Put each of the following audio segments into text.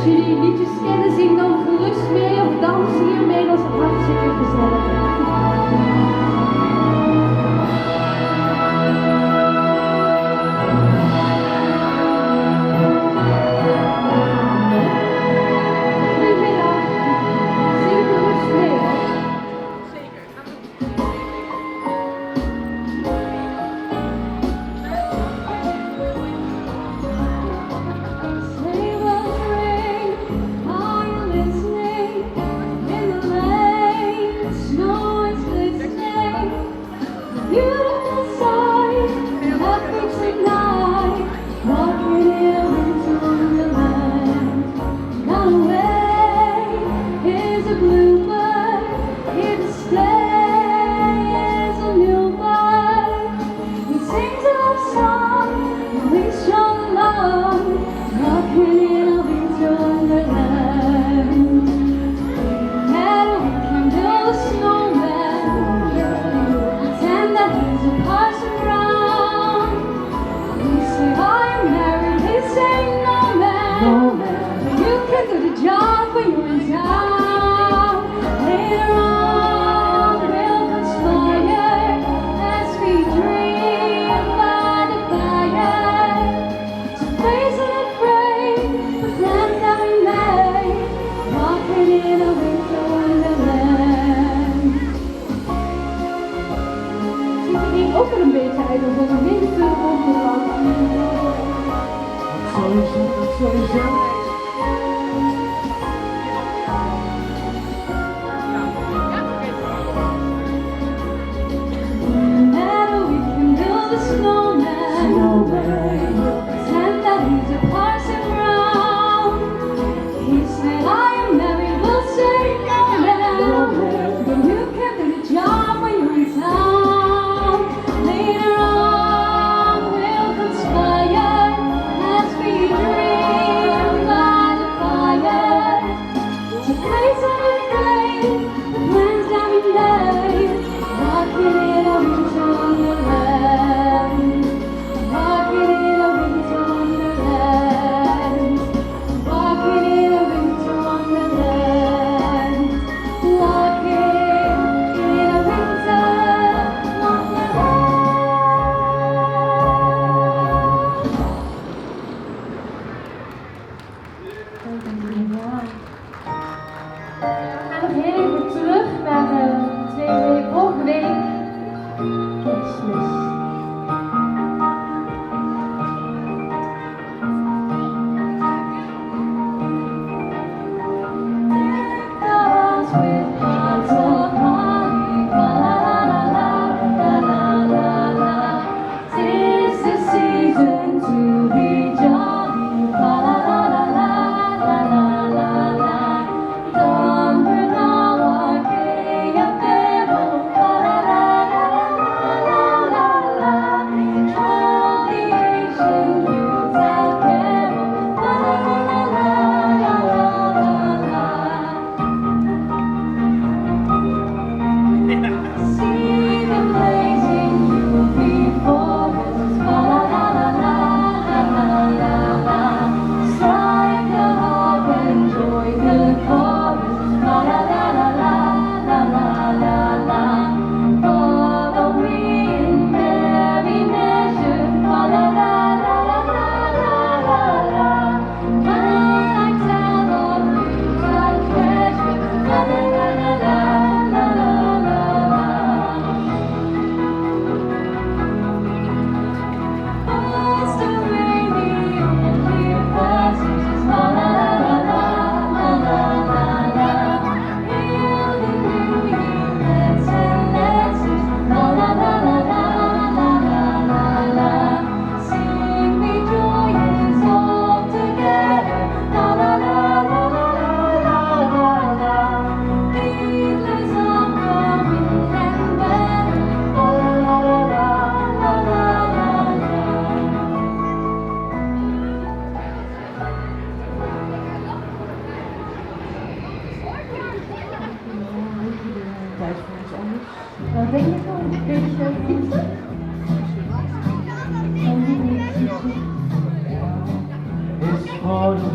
Als jullie liedjes kennen, zing dan gerust mee of dans hier mee, dat is hartstikke gezellig.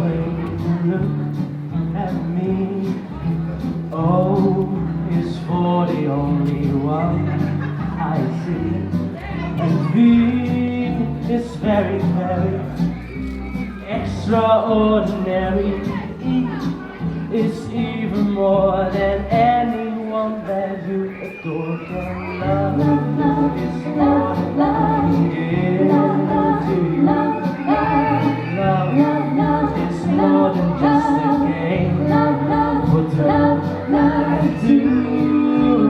way to look at me. O is for the only one I see, and V is very, very extraordinary. E is even more than anyone that you adore can love. It's more than I can give to you. Love is more than just a game. What do I do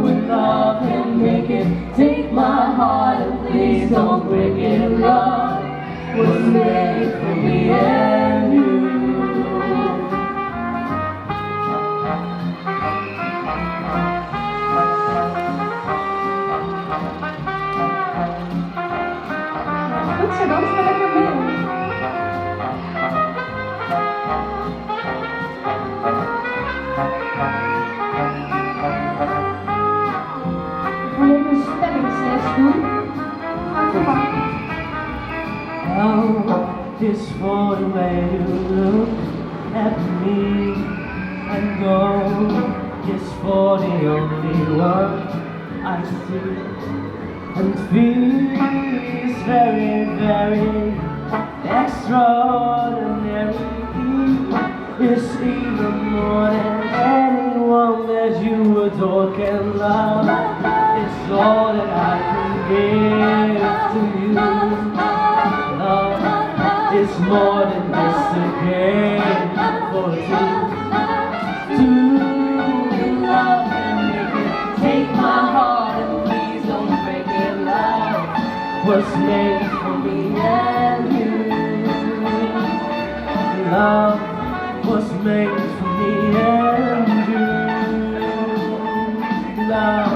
with love and make it? Take my heart and please don't break it. Love was made for me and you. Goed zo, dans maar lekker mee. We gaan even een spellingsles doen. Ga ik pakken. Oh, just for the way you look at me, and go, just for the only one I see, and feel is very, very extraordinary. It's even more than anyone that you adore can love. It's all that I can give to you. Love is more than just a game for two. To love and make it. Take my heart and please don't break it. Love was made for me and you. Love was made for me and you. Love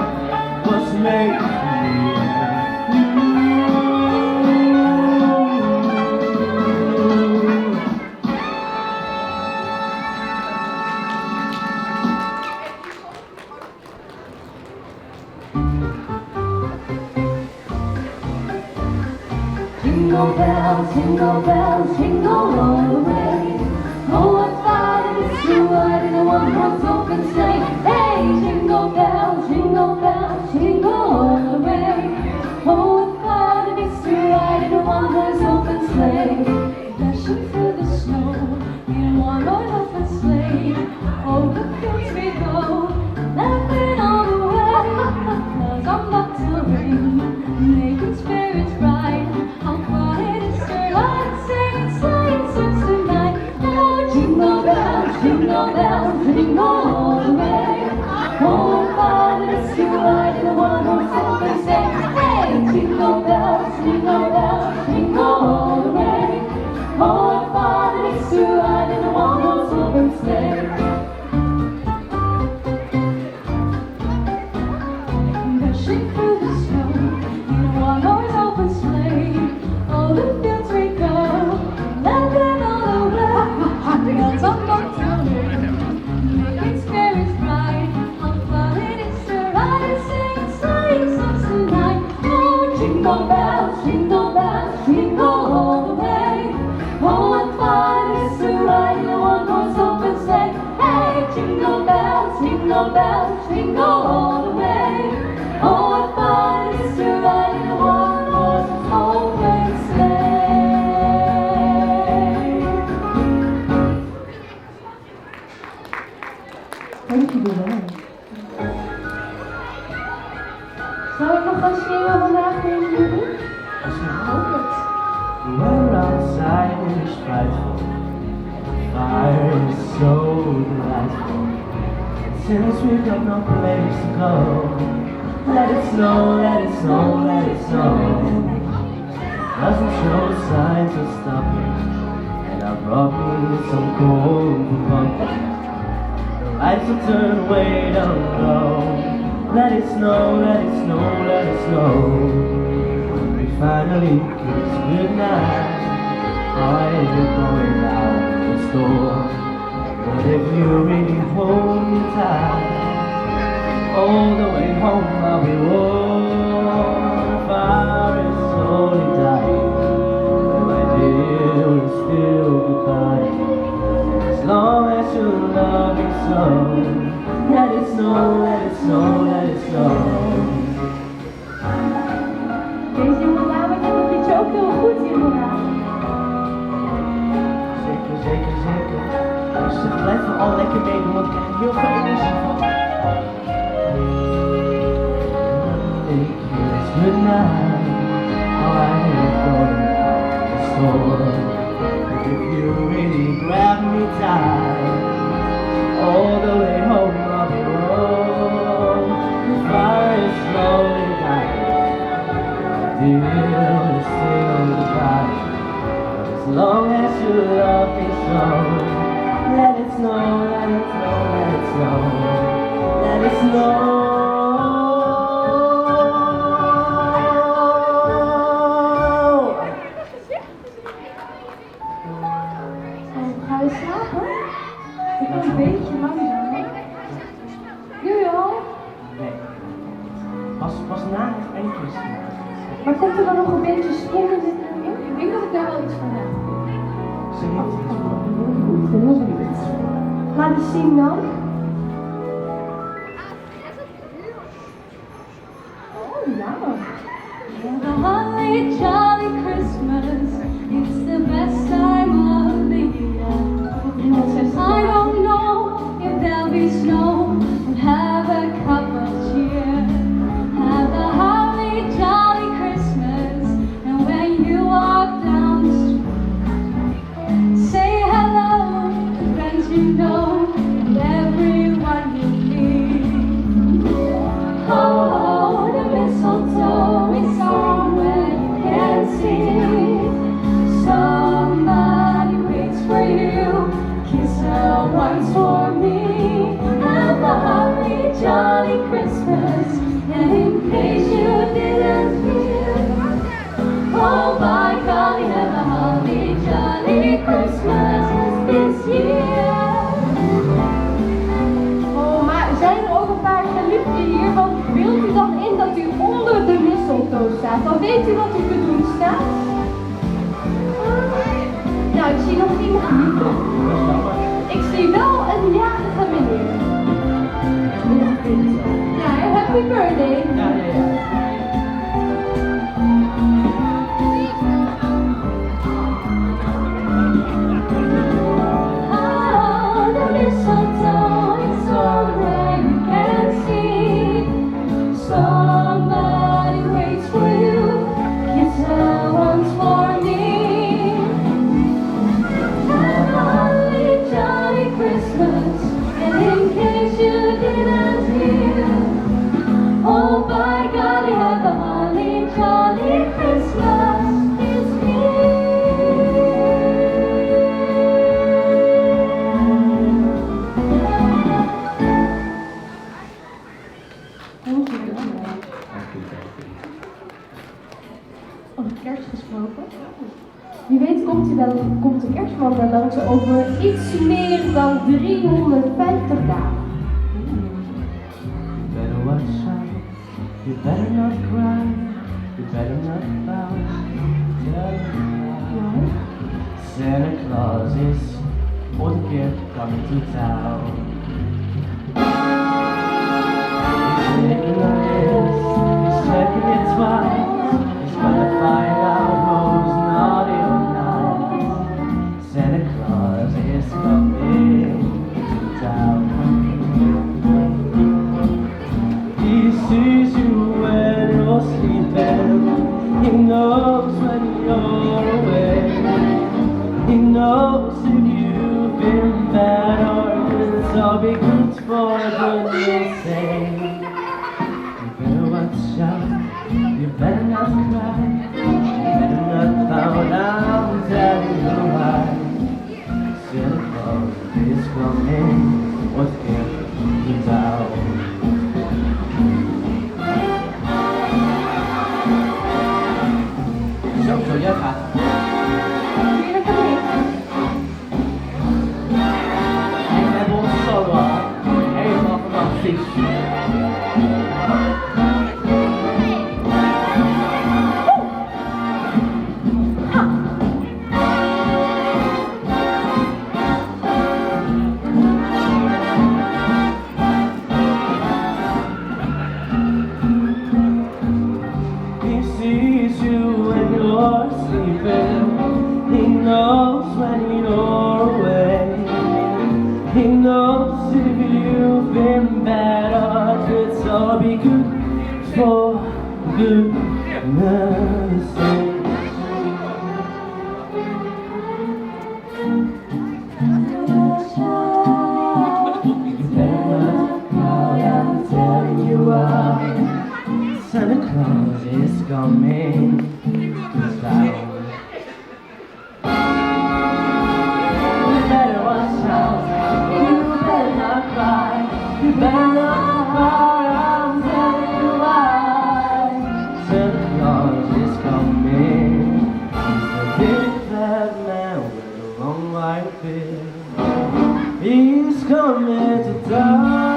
was made for me and you. Jingle bells, jingle all the way. Oh, what fun it is to ride in a one-horse open sleigh. Hey, jingle bells, jingle all the way. Oh, what fun it is to ride in a one-horse open sleigh. Dashing through the snow in a one-horse open sleigh. Oh, the fields we go, laughing all the way. 'Cause I'm not to rain, making spirits bright. How fun it is to ride and sing and sleigh and sing tonight. Oh, jingle bells, jingle all the way. Oh, what fun it is to ride in a one-horse open sleigh. Hey, jingle bells, jingle all the way. Oh, what fun it is to ride in a one-horse open sleigh. Dashing through the snow in a one-horse open sleigh. All the fields we go, laughing all the way. Because I'm not to rain, making spirits bright. How fun it is to ride and sing and sleigh songs tonight. Oh, jingle bells, jingle all the way. Oh, what fun it is to ride in a one-horse open sleigh. Hey, jingle bells, jingle all the way. Oh, what fun it is to ride in a one-horse open sleigh. Dankjewel. Zou ik nog gaan schreeuwen vandaag tegen jullie? Hoop het. We're outside in the spiteful. Fire is so delightful. Since we've got no place to go, let it snow, let it snow, let it snow. Doesn't show signs of stopping, and I brought me some cold pumpkin. The lights will turn way down low. Let it snow, let it snow, let it snow. When we finally kiss goodnight, I am going out the store. But if you really hold me tight, all the way home I'll be warm. The fire is slowly dying, and my dear, we're still goodbye. to love me so. Let it snow, let it snow, let it snow. Deze jongen namelijk heb ik je ook heel goed in gedaan. Zeker, zeker, zeker. Dus blijf vooral lekker meedoen, want ik krijg heel veel energie van. Good night, how I hate going out the store. If you really grab me tight, all the way home on the road, the fire is slowly dying. Deal is still the fire, as long as you love me so. Let it snow, let it snow, let it snow, let it snow. Ga je slapen? Ik ben een beetje langzaam. Jullie al? Nee. Pas na het eindje. Maar komt er dan nog een beetje sprong in dit in? Ik denk dat ik daar wel iets van heb. Zeg maar iets. Heel benieuwd. Laat eens zien dan. Oh ja. The holly jolly Christmas, it's the best time of the year. I don't know if there'll be snow, but have a cup of cheer. Have a holly jolly Christmas, and when you walk down the street, say hello to friends you know, and everyone you meet. Oh, the mistletoe is somewhere you can see. Somebody waits for you, kiss her once for me. Have a holly jolly Christmas, and in case you didn't hear, oh by golly, have a holly jolly Christmas this year. Oh, maar zijn er ook een paar geliefden hier? Want beeld u dan in dat u onder de mistletoe staat? Dan weet u wat u te doen staat. Nou, ik zie nog iemand niet. Ik zie wel een jarige meneer. Ja, happy birthday. Ja. Oh, the mistletoe is somewhere you can see. Somebody waits for you, kiss her once for me. Have a holly jolly Christmas, and in case you didn't hear, oh by golly, have a holly jolly Christmas this year. Over kerst gesproken. Wie weet komt de kerstman wel langs over iets meer dan 350 dagen. You better watch out, you better not cry, you better not bow. Santa Claus is for the gift coming to town. He's taking a list, he's checking it twice. He's gonna find out who's naughty or nice. Santa Claus is coming to town. He sees you when you're sleeping. He knows when you're awake. He knows if you've been bad or good. So be good for goodness sake. You better watch out. You better not cry. You better not bow down. Telling you why. Santa Claus is coming. What's gift to town? Zo, jij gaat. Heerlijke week. En we hebben ons solo al. Helemaal vanaf fiets. for goodness sake. I'm telling you why Santa Claus is coming to town. You better watch out, you better not cry, you better not cry, I'm telling you why Santa Claus is coming. He's the big fat man with a long white beard. He's coming to town.